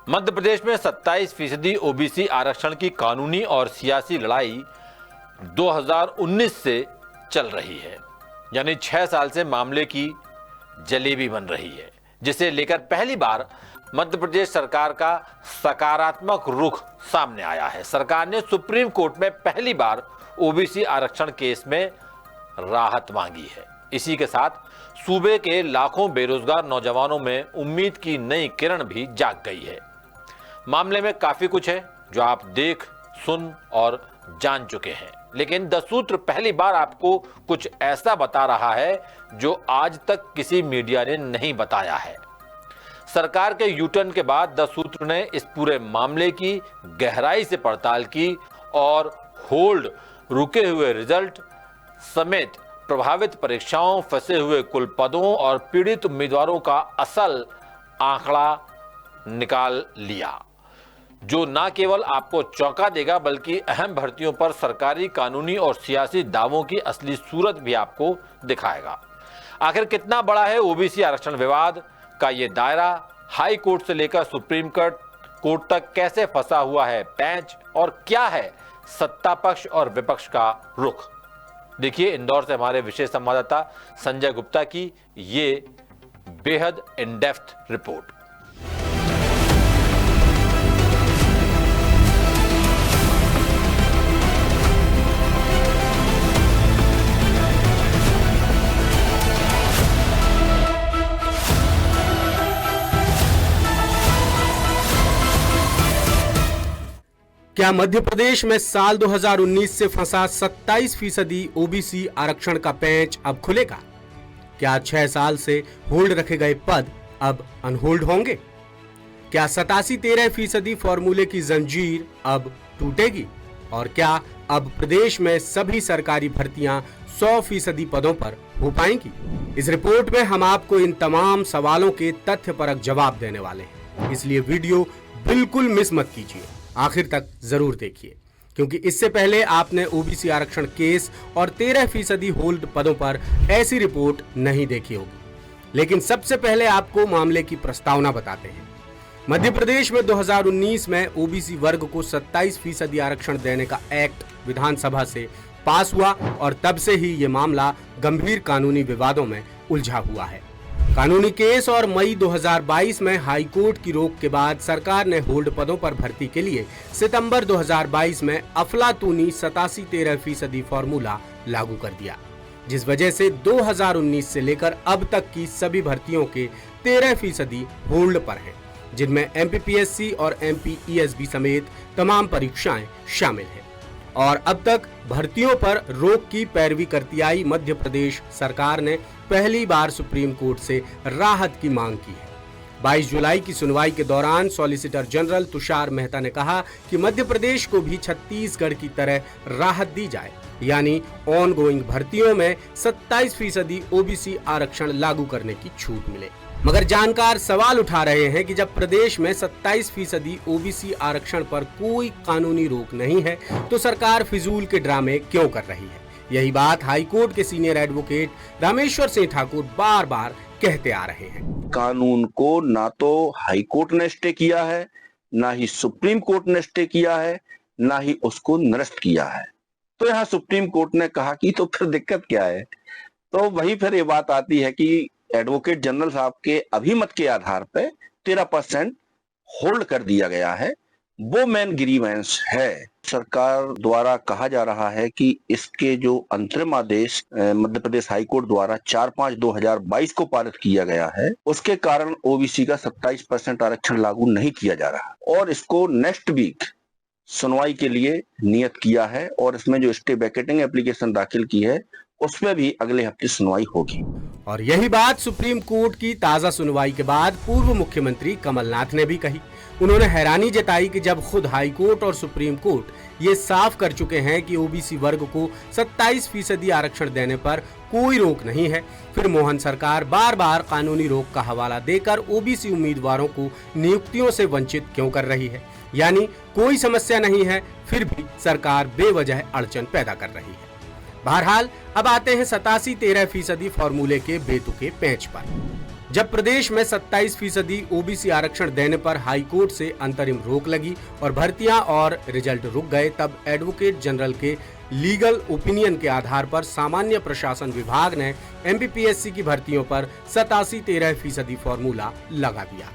मध्य प्रदेश में 27% ओबीसी आरक्षण की कानूनी और सियासी लड़ाई 2019 से चल रही है, यानी 6 साल से मामले की जलेबी बन रही है, जिसे लेकर पहली बार मध्य प्रदेश सरकार का सकारात्मक रुख सामने आया है। सरकार ने सुप्रीम कोर्ट में पहली बार ओबीसी आरक्षण केस में राहत मांगी है। इसी के साथ सूबे के लाखों बेरोजगार नौजवानों में उम्मीद की नई किरण भी जाग गई है। मामले में काफी कुछ है जो आप देख, सुन और जान चुके हैं, लेकिन द सूत्र पहली बार आपको कुछ ऐसा बता रहा है जो आज तक किसी मीडिया ने नहीं बताया है। सरकार के यूटर्न के बाद द सूत्र ने इस पूरे मामले की गहराई से पड़ताल की और होल्ड, रुके हुए रिजल्ट समेत प्रभावित परीक्षाओं, फंसे हुए कुल पदों और पीड़ित उम्मीदवारों का असल आंकड़ा निकाल लिया, जो न केवल आपको चौंका देगा बल्कि अहम भर्तियों पर सरकारी, कानूनी और सियासी दावों की असली सूरत भी आपको दिखाएगा। आखिर कितना बड़ा है ओबीसी आरक्षण विवाद का ये दायरा, हाई कोर्ट से लेकर सुप्रीम कोर्ट तक कैसे फंसा हुआ है पेंच, और क्या है सत्ता पक्ष और विपक्ष का रुख। देखिए इंदौर से हमारे विशेष संवाददाता संजय गुप्ता की ये बेहद इन डेप्थ रिपोर्ट। क्या मध्य प्रदेश में साल 2019 से फंसा 27% ओबीसी आरक्षण का पेंच अब खुलेगा? क्या 6 साल से होल्ड रखे गए पद अब अनहोल्ड होंगे? क्या 87-13% फॉर्मूले की जंजीर अब टूटेगी? और क्या अब प्रदेश में सभी सरकारी भर्तियां 100% पदों पर हो पाएंगी? इस रिपोर्ट में हम आपको इन तमाम सवालों के तथ्यपरक जवाब देने वाले हैं, इसलिए वीडियो बिल्कुल मिस मत कीजिए, आखिर तक जरूर देखिए, क्योंकि इससे पहले आपने ओबीसी आरक्षण केस और 13% होल्ड पदों पर ऐसी रिपोर्ट नहीं देखी होगी। लेकिन सबसे पहले आपको मामले की प्रस्तावना बताते हैं। मध्य प्रदेश में 2019 में ओबीसी वर्ग को 27% आरक्षण देने का एक्ट विधानसभा से पास हुआ और तब से ही ये मामला गंभीर कानूनी विवादों में उलझा हुआ है। कानूनी केस और मई 2022 में हाई कोर्ट की रोक के बाद सरकार ने होल्ड पदों पर भर्ती के लिए सितंबर 2022 में अफलातूनी 87-13% फॉर्मूला लागू कर दिया, जिस वजह से 2019 से लेकर अब तक की सभी भर्तियों के 13% होल्ड पर हैं, जिनमें एमपीपीएससी और एमपीईएसबी समेत तमाम परीक्षाएं शामिल हैं। और अब तक भर्तियों पर रोक की पैरवी करती आई मध्य प्रदेश सरकार ने पहली बार सुप्रीम कोर्ट से राहत की मांग की है। 22 जुलाई की सुनवाई के दौरान सॉलिसिटर जनरल तुषार मेहता ने कहा कि मध्य प्रदेश को भी छत्तीसगढ़ की तरह राहत दी जाए, यानी ऑन गोइंग भर्तियों में 27% ओबीसी आरक्षण लागू करने की छूट मिले। मगर जानकार सवाल उठा रहे हैं कि जब प्रदेश में 27% ओबीसी आरक्षण पर कोई कानूनी रोक नहीं है तो सरकार फिजूल के ड्रामे क्यों कर रही है। यही बात हाईकोर्ट के सीनियर एडवोकेट रामेश्वर सिंह ठाकुर बार बार कहते आ रहे हैं। कानून को ना तो हाईकोर्ट ने स्टे किया है, ना ही सुप्रीम कोर्ट ने स्टे किया है, ना ही उसको निरस्त किया है। तो यहाँ सुप्रीम कोर्ट ने कहा कि तो फिर दिक्कत क्या है। तो वही फिर ये बात आती है कि एडवोकेट जनरल साहब के अभिमत के आधार पर 13% होल्ड कर दिया गया है, वो मेन ग्रीवेंस है। सरकार द्वारा कहा जा रहा है कि इसके जो अंतरिम आदेश मध्य प्रदेश हाईकोर्ट द्वारा 4/5/2022 को पारित किया गया है, उसके कारण ओबीसी का 27% आरक्षण लागू नहीं किया जा रहा और इसको नेक्स्ट वीक सुनवाई के लिए नियत किया है और इसमें जो स्टे वैकेटिंग एप्लीकेशन दाखिल की है उसमें भी अगले हफ्ते सुनवाई होगी। और यही बात सुप्रीम कोर्ट की ताजा सुनवाई के बाद पूर्व मुख्यमंत्री कमलनाथ ने भी कही। उन्होंने हैरानी जताई कि जब खुद हाई कोर्ट और सुप्रीम कोर्ट ये साफ कर चुके हैं कि ओबीसी वर्ग को 27% आरक्षण देने पर कोई रोक नहीं है, फिर मोहन सरकार बार बार कानूनी रोक का हवाला देकर ओबीसी उम्मीदवारों को नियुक्तियों से वंचित क्यों कर रही है। यानी कोई समस्या नहीं है, फिर भी सरकार बेवजह अड़चन पैदा कर रही है। बहरहाल अब आते हैं 87-13% फॉर्मूले के बेतुके पेंच पर। जब प्रदेश में 27% ओबीसी आरक्षण देने पर हाईकोर्ट से अंतरिम रोक लगी और भर्तियां और रिजल्ट रुक गए, तब एडवोकेट जनरल के लीगल ओपिनियन के आधार पर सामान्य प्रशासन विभाग ने एमपीपीएससी की भर्तियों पर 87-13% फॉर्मूला लगा दिया।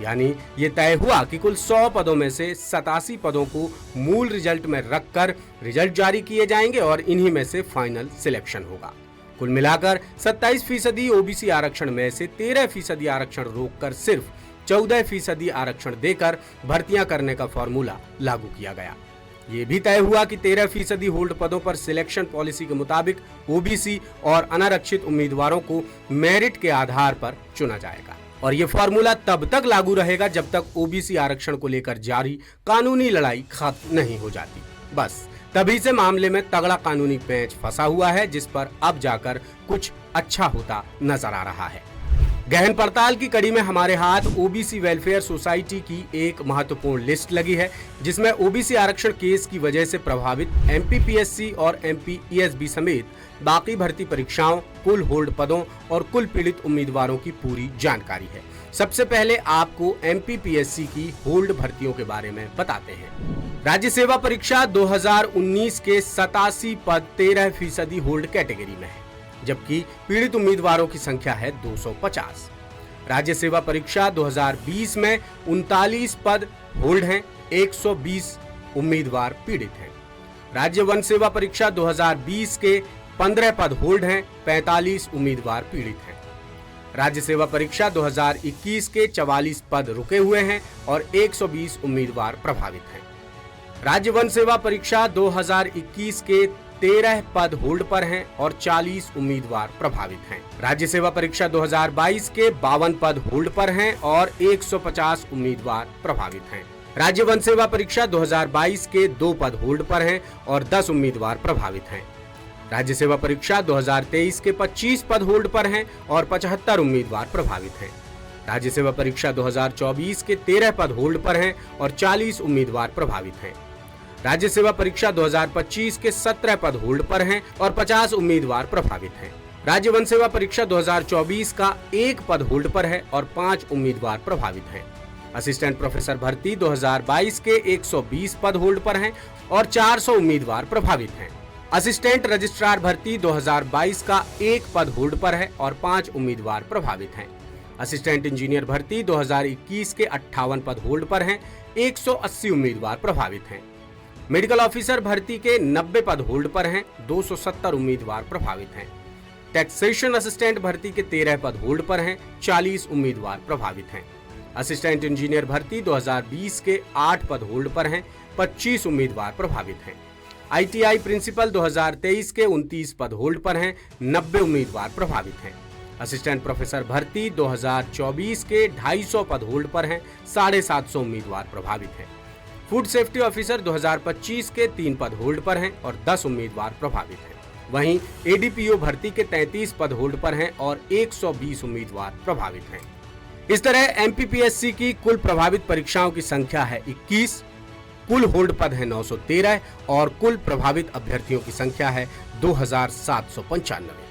यानी ये तय हुआ कि कुल 100 पदों में से 87 पदों को मूल रिजल्ट में रखकर रिजल्ट जारी किए जाएंगे और इन्हीं में से फाइनल सिलेक्शन होगा। कुल मिलाकर 27% ओबीसी आरक्षण में से 13% आरक्षण रोककर सिर्फ 14% आरक्षण देकर भर्तियां करने का फॉर्मूला लागू किया गया। ये भी तय हुआ कि 13% होल्ड पदों पर सिलेक्शन पॉलिसी के मुताबिक ओबीसी और अनारक्षित उम्मीदवारों को मेरिट के आधार पर चुना जाएगा और ये फॉर्मूला तब तक लागू रहेगा जब तक ओबीसी आरक्षण को लेकर जारी कानूनी लड़ाई खत्म नहीं हो जाती। बस तभी से मामले में तगड़ा कानूनी पेंच फंसा हुआ है, जिस पर अब जाकर कुछ अच्छा होता नजर आ रहा है। गहन पड़ताल की कड़ी में हमारे हाथ ओबीसी वेलफेयर सोसाइटी की एक महत्वपूर्ण लिस्ट लगी है, जिसमें ओबीसी आरक्षण केस की वजह से प्रभावित एमपीपीएससी और एमपीईएसबी समेत बाकी भर्ती परीक्षाओं, कुल होल्ड पदों और कुल पीड़ित उम्मीदवारों की पूरी जानकारी है। सबसे पहले आपको एमपीपीएससी की होल्ड भर्तियों के बारे में बताते हैं। राज्य सेवा परीक्षा 2019 के 87 पद 13% होल्ड कैटेगरी में है, जबकि पीड़ित उम्मीदवारों की संख्या है 250। राज्य सेवा परीक्षा 2020 में 39 पद होल्ड हैं, 120 उम्मीदवार पीड़ित हैं। राज्य वन सेवा परीक्षा 2020 के 15 पद होल्ड हैं, 45 उम्मीदवार पीड़ित हैं। राज्य सेवा परीक्षा 2021 के 44 पद रुके हुए हैं और 120 उम्मीदवार प्रभावित हैं। राज्य वन सेवा परीक्षा 2021 के 13 पद होल्ड पर हैं और 40 उम्मीदवार प्रभावित हैं। राज्य सेवा परीक्षा 2022 के 52 पद होल्ड पर हैं और 150 उम्मीदवार प्रभावित हैं। राज्य वन सेवा परीक्षा 2022 के 2 पद होल्ड पर हैं और 10 उम्मीदवार प्रभावित हैं। राज्य सेवा परीक्षा 2023 के 25 पद होल्ड पर हैं और 75 उम्मीदवार प्रभावित हैं। राज्य सेवा परीक्षा 2024 के 13 पद होल्ड पर हैं और 40 उम्मीदवार प्रभावित हैं। राज्य सेवा परीक्षा 2025 के 17 पद होल्ड पर हैं और 50 उम्मीदवार प्रभावित हैं। राज्य वन सेवा परीक्षा 2024 का 1 पद होल्ड पर है और 5 उम्मीदवार प्रभावित हैं। असिस्टेंट प्रोफेसर भर्ती 2022 के 120 पद होल्ड पर हैं और 400 उम्मीदवार प्रभावित हैं। असिस्टेंट रजिस्ट्रार भर्ती 2022 का 1 पद होल्ड पर है और 5 उम्मीदवार प्रभावित हैं। असिस्टेंट इंजीनियर भर्ती 2021 के 58 पद होल्ड पर हैं, 180 उम्मीदवार प्रभावित हैं। मेडिकल ऑफिसर भर्ती के 90 पद होल्ड पर हैं, 270 उम्मीदवार प्रभावित हैं। टैक्सेशन असिस्टेंट भर्ती के 13 पद होल्ड पर हैं, 40 उम्मीदवार प्रभावित हैं। असिस्टेंट इंजीनियर भर्ती 2020 के 8 पद होल्ड पर हैं, 25 उम्मीदवार प्रभावित हैं। आईटीआई प्रिंसिपल 2023 के 29 पद होल्ड पर हैं, 90 उम्मीदवार प्रभावित हैं। असिस्टेंट प्रोफेसर भर्ती 2024 के 250 पद होल्ड पर हैं, 750 उम्मीदवार प्रभावित हैं। फूड सेफ्टी ऑफिसर 2025 के 3 पद होल्ड पर हैं और 10 उम्मीदवार प्रभावित हैं। वहीं एडीपीओ भर्ती के 33 पद होल्ड पर हैं और 120 उम्मीदवार प्रभावित हैं। इस तरह एमपीपीएससी की कुल प्रभावित परीक्षाओं की संख्या है 21, कुल होल्ड पद है 913 और कुल प्रभावित अभ्यर्थियों की संख्या है 2795।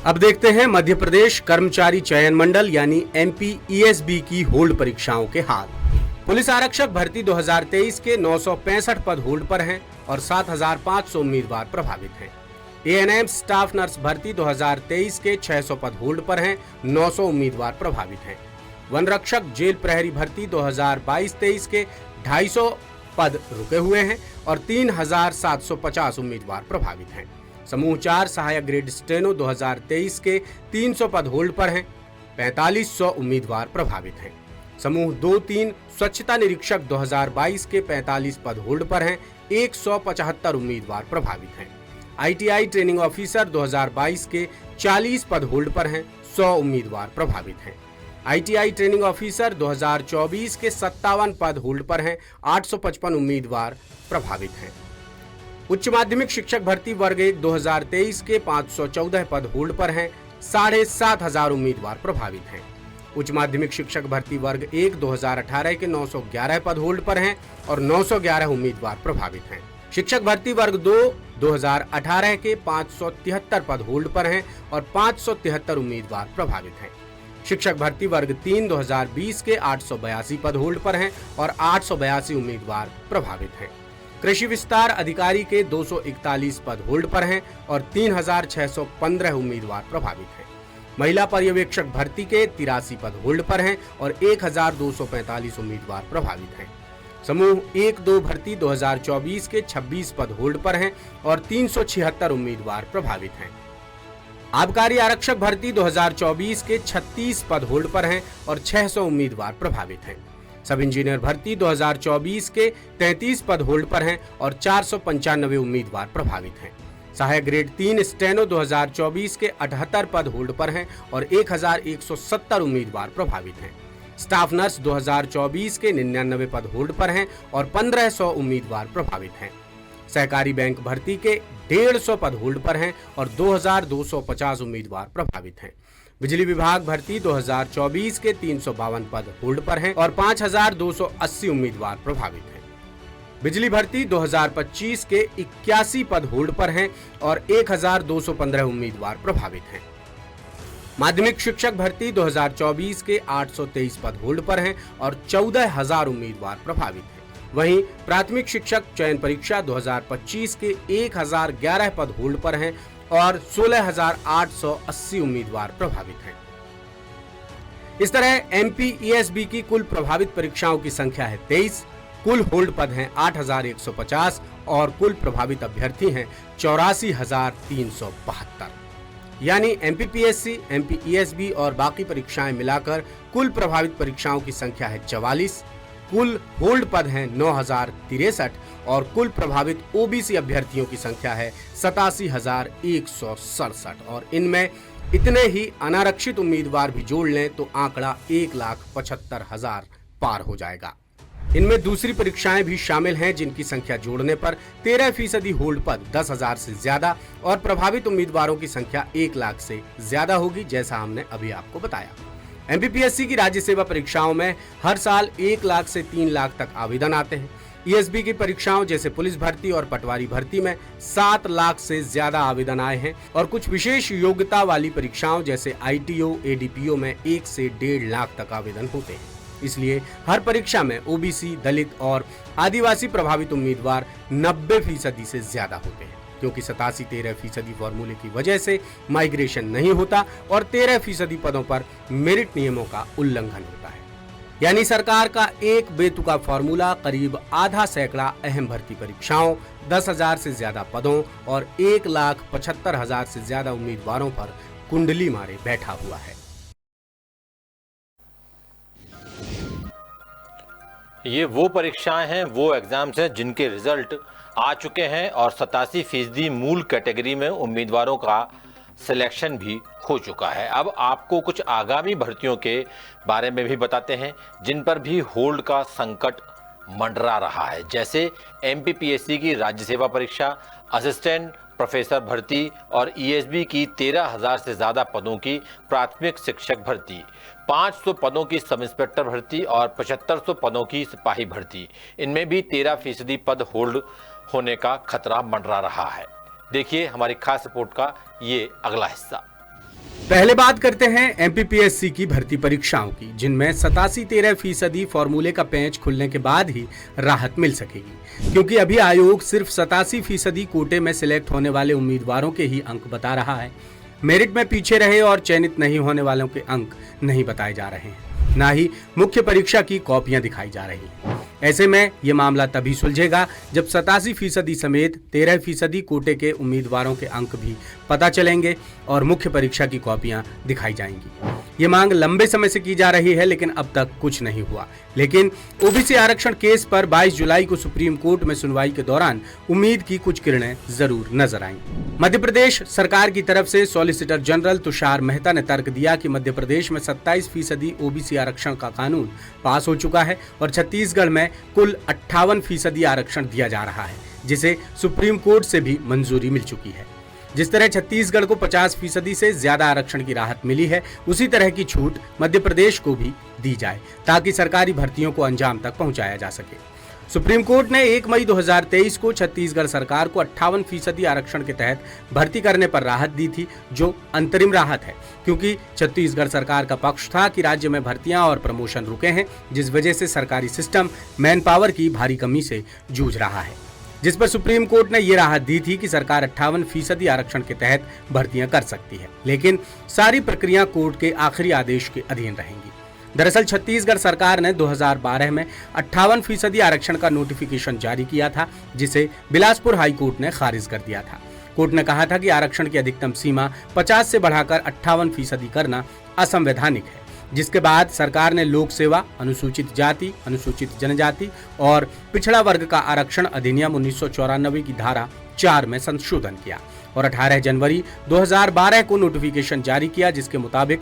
अब देखते हैं मध्य प्रदेश कर्मचारी चयन मंडल यानी एमपीईएसबी की होल्ड परीक्षाओं के हाल। पुलिस आरक्षक भर्ती 2023 के 965 पद होल्ड पर हैं और 7500 उम्मीदवार प्रभावित हैं। एएनएम स्टाफ नर्स भर्ती 2023 के 600 पद होल्ड पर हैं, 900 उम्मीदवार प्रभावित हैं। वन रक्षक जेल प्रहरी भर्ती 2022-23 के 250 पद रुके हुए हैं और 3750 उम्मीदवार प्रभावित हैं। समूह 4 सहायक ग्रेड स्टेनो 2023 के 300 पद होल्ड पर हैं, 4500 उम्मीदवार प्रभावित हैं। समूह 2-3 स्वच्छता निरीक्षक 2022 के 45 पद होल्ड पर हैं, 175 उम्मीदवार प्रभावित हैं। आईटीआई ट्रेनिंग ऑफिसर 2022 के 40 पद होल्ड पर हैं, 100 उम्मीदवार प्रभावित हैं। आईटीआई ट्रेनिंग ऑफिसर 2024 के 57 पद होल्ड पर हैं, 855 उम्मीदवार प्रभावित हैं। उच्च माध्यमिक शिक्षक भर्ती वर्ग 1 2023 के 514 पद होल्ड पर हैं, 7500 उम्मीदवार प्रभावित हैं। उच्च माध्यमिक शिक्षक भर्ती वर्ग 1 2018 के 911 पद होल्ड पर हैं और 911 उम्मीदवार प्रभावित हैं। शिक्षक भर्ती वर्ग 2 2018 के 573 पद होल्ड पर हैं और 573 उम्मीदवार प्रभावित हैं। शिक्षक भर्ती वर्ग 3 2020 के 882 पद होल्ड पर हैं और 882 उम्मीदवार प्रभावित हैं। कृषि विस्तार अधिकारी के 241 पद होल्ड पर हैं और 3615 उम्मीदवार प्रभावित हैं। महिला पर्यवेक्षक भर्ती के 83 पद होल्ड पर हैं और 1245 उम्मीदवार प्रभावित हैं। समूह 1-2 भर्ती 2024 के 26 पद होल्ड पर हैं और 376 उम्मीदवार प्रभावित हैं। आबकारी आरक्षक भर्ती 2024 के 36 पद होल्ड पर हैं और 600 उम्मीदवार प्रभावित हैं। सब इंजीनियर भर्ती 2024 के 33 पद होल्ड पर हैं और 495 उम्मीदवार प्रभावित हैं। सहायक ग्रेड 3 स्टेनो 2024 के 78 पद होल्ड पर हैं और 1170 उम्मीदवार प्रभावित हैं। स्टाफ नर्स 2024 के 99 पद होल्ड पर हैं और 1500 उम्मीदवार प्रभावित हैं। सहकारी बैंक भर्ती के 150 पद होल्ड पर हैं और 2250 उम्मीदवार प्रभावित हैं। बिजली विभाग भर्ती 2024 के 352 पद होल्ड पर हैं और 5280 उम्मीदवार प्रभावित हैं। बिजली भर्ती 2025 के 81 पद होल्ड पर हैं और 1215 उम्मीदवार प्रभावित हैं। माध्यमिक शिक्षक भर्ती 2024 के 823 पद होल्ड पर हैं और 14000 उम्मीदवार प्रभावित हैं। वहीं प्राथमिक शिक्षक चयन परीक्षा 2025 के 1011 पद होल्ड पर हैं और 16880 उम्मीदवार प्रभावित हैं। इस तरह एमपीईएसबी की कुल प्रभावित परीक्षाओं की संख्या है 23, कुल होल्ड पद हैं 8150 और कुल प्रभावित अभ्यर्थी हैं 84,372। यानी एमपीपीएससी, एमपीईएसबी और बाकी परीक्षाएं मिलाकर कुल प्रभावित परीक्षाओं की संख्या है 44, कुल होल्ड पद हैं 9063 और कुल प्रभावित ओबीसी अभ्यर्थियों की संख्या है 87,167 और इनमें इतने ही अनारक्षित उम्मीदवार भी जोड़ लें तो आंकड़ा 1,75,000 पार हो जाएगा। इनमें दूसरी परीक्षाएं भी शामिल हैं जिनकी संख्या जोड़ने पर 13% होल्ड पद 10,000 से ज्यादा और प्रभावित उम्मीदवारों की संख्या 1 लाख से ज्यादा होगी, जैसा हमने अभी आपको बताया। एमपीपीएससी की राज्य सेवा परीक्षाओं में हर साल 1 लाख से 3 लाख तक आवेदन आते हैं। ईएसबी की परीक्षाओं जैसे पुलिस भर्ती और पटवारी भर्ती में 7 लाख से ज्यादा आवेदन आए हैं और कुछ विशेष योग्यता वाली परीक्षाओं जैसे आईटीओ, एडीपीओ में 1 से 1.5 लाख तक आवेदन होते हैं। इसलिए हर परीक्षा में ओबीसी, दलित और आदिवासी प्रभावित उम्मीदवार 90% से ज्यादा होते हैं, क्योंकि 87-13% फॉर्मूले की वजह से माइग्रेशन नहीं होता और 13% पदों पर मेरिट नियमों का उल्लंघन होता है। यानी सरकार का एक बेतुका फॉर्मूला करीब आधा सैकड़ा अहम भर्ती परीक्षाओं, 10,000 से ज्यादा पदों और 1,75,000 से ज्यादा उम्मीदवारों पर कुंडली मारे बैठा हुआ है। ये वो परीक्षाएं हैं, वो एग्जाम्स हैं जिनके रिजल्ट आ चुके हैं और 87% मूल कैटेगरी में उम्मीदवारों का सिलेक्शन भी हो चुका है। अब आपको कुछ आगामी भर्तियों के बारे में भी बताते हैं जिन पर भी होल्ड का संकट मंडरा रहा है, जैसे एमपीपीएससी की राज्य सेवा परीक्षा, असिस्टेंट प्रोफेसर भर्ती और ईएसबी की 13,000 से ज़्यादा पदों की प्राथमिक शिक्षक भर्ती, 500 पदों की सब इंस्पेक्टर भर्ती और 7500 पदों की सिपाही भर्ती। इनमें भी 13% पद होल्ड होने का खतरा मंडरा रहा है। देखिए हमारी खास रिपोर्ट का ये अगला हिस्सा। पहले बात करते हैं एमपीपीएससी की भर्ती परीक्षाओं की, जिनमें 87-13% फॉर्मूले का पेंच खुलने के बाद ही राहत मिल सकेगी, क्योंकि अभी आयोग सिर्फ 87% कोटे में सिलेक्ट होने वाले उम्मीदवारों के ही अंक बता रहा है। मेरिट में पीछे रहे और चयनित नहीं होने वालों के अंक नहीं बताए जा रहे हैं, ना ही मुख्य परीक्षा की कॉपियां दिखाई जा रही हैं। ऐसे में ये मामला तभी सुलझेगा जब 87% समेत 13% कोटे के उम्मीदवारों के अंक भी पता चलेंगे और मुख्य परीक्षा की कॉपियां दिखाई जाएंगी। ये मांग लंबे समय से की जा रही है, लेकिन अब तक कुछ नहीं हुआ। लेकिन ओबीसी आरक्षण केस पर 22 जुलाई को सुप्रीम कोर्ट में सुनवाई के दौरान उम्मीद की कुछ किरणें जरूर नजर आईं। मध्य प्रदेश सरकार की तरफ से सॉलिसिटर जनरल तुषार मेहता ने तर्क दिया कि मध्य प्रदेश में 27% ओबीसी आरक्षण का कानून पास हो चुका है और छत्तीसगढ़ में कुल 58% आरक्षण दिया जा रहा है, जिसे सुप्रीम कोर्ट से भी मंजूरी मिल चुकी है। जिस तरह छत्तीसगढ़ को 50% से ज्यादा आरक्षण की राहत मिली है, उसी तरह की छूट मध्य प्रदेश को भी दी जाए ताकि सरकारी भर्तियों को अंजाम तक पहुंचाया जा सके। सुप्रीम कोर्ट ने 1 मई 2023 को छत्तीसगढ़ सरकार को 58% आरक्षण के तहत भर्ती करने पर राहत दी थी, जो अंतरिम राहत है, क्योंकि छत्तीसगढ़ सरकार का पक्ष था कि राज्य में भर्तियां और प्रमोशन रुके हैं, जिस वजह से सरकारी सिस्टम मैन पावर की भारी कमी से जूझ रहा है, जिस पर सुप्रीम कोर्ट ने ये राहत दी थी कि सरकार 58% आरक्षण के तहत भर्तियां कर सकती है, लेकिन सारी प्रक्रिया कोर्ट के आखिरी आदेश के अधीन रहेंगी। दरअसल छत्तीसगढ़ सरकार ने 2012 में 58% आरक्षण का नोटिफिकेशन जारी किया था, जिसे बिलासपुर हाई कोर्ट ने खारिज कर दिया था। कोर्ट ने कहा था कि आरक्षण की अधिकतम सीमा 50 से बढ़ाकर 58% करना असंवैधानिक है, जिसके बाद सरकार ने लोक सेवा, अनुसूचित जाति, अनुसूचित जनजाति और पिछड़ा वर्ग का आरक्षण अधिनियम 1994 की धारा 4 में संशोधन किया और 18 जनवरी 2012 को नोटिफिकेशन जारी किया, जिसके मुताबिक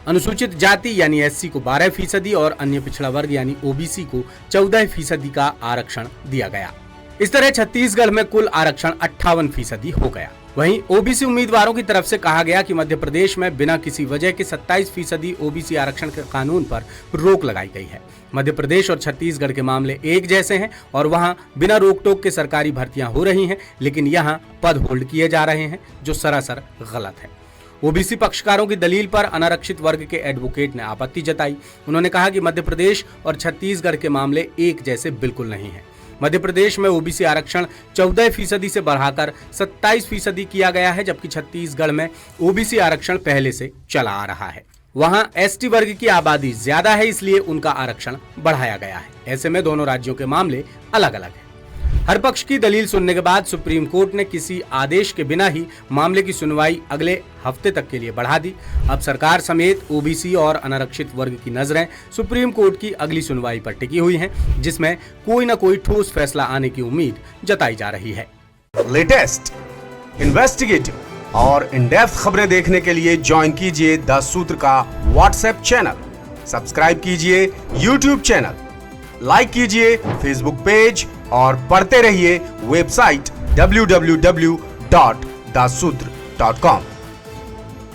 अनुसूचित जाति यानी एससी को 12% और अन्य पिछड़ा वर्ग यानी ओबीसी को 14% का आरक्षण दिया गया। इस तरह छत्तीसगढ़ में कुल आरक्षण 58% हो गया। वहीं ओबीसी उम्मीदवारों की तरफ से कहा गया कि मध्य प्रदेश में बिना किसी वजह के 27% ओबीसी आरक्षण के कानून पर रोक लगाई गई है। मध्य प्रदेश और छत्तीसगढ़ के मामले एक जैसे हैं और वहां बिना रोक टोक के सरकारी भर्तियां हो रही हैं, लेकिन यहां पद होल्ड किए जा रहे हैं, जो सरासर गलत है। ओबीसी पक्षकारों की दलील पर अनारक्षित वर्ग के एडवोकेट ने आपत्ति जताई। उन्होंने कहा कि मध्य प्रदेश और छत्तीसगढ़ के मामले एक जैसे बिल्कुल नहीं हैं। मध्य प्रदेश में ओबीसी आरक्षण 14% से बढ़ाकर 27% किया गया है, जबकि छत्तीसगढ़ में ओबीसी आरक्षण पहले से चला आ रहा है। वहां एसटी वर्ग की आबादी ज्यादा है, इसलिए उनका आरक्षण बढ़ाया गया है। ऐसे में दोनों राज्यों के मामले अलग अलग हैं। हर पक्ष की दलील सुनने के बाद सुप्रीम कोर्ट ने किसी आदेश के बिना ही मामले की सुनवाई अगले हफ्ते तक के लिए बढ़ा दी। अब सरकार समेत ओबीसी और अनारक्षित वर्ग की नजरें सुप्रीम कोर्ट की अगली सुनवाई पर टिकी हुई हैं, जिसमें कोई न कोई ठोस फैसला आने की उम्मीद जताई जा रही है। लेटेस्ट, इन्वेस्टिगेटिव और इन डेप्थ खबरें देखने के लिए ज्वाइन कीजिए द सूत्र का व्हाट्सएप चैनल, सब्सक्राइब कीजिए यूट्यूब चैनल, लाइक कीजिए फेसबुक पेज और पढ़ते रहिए वेबसाइट www.dasudr.com।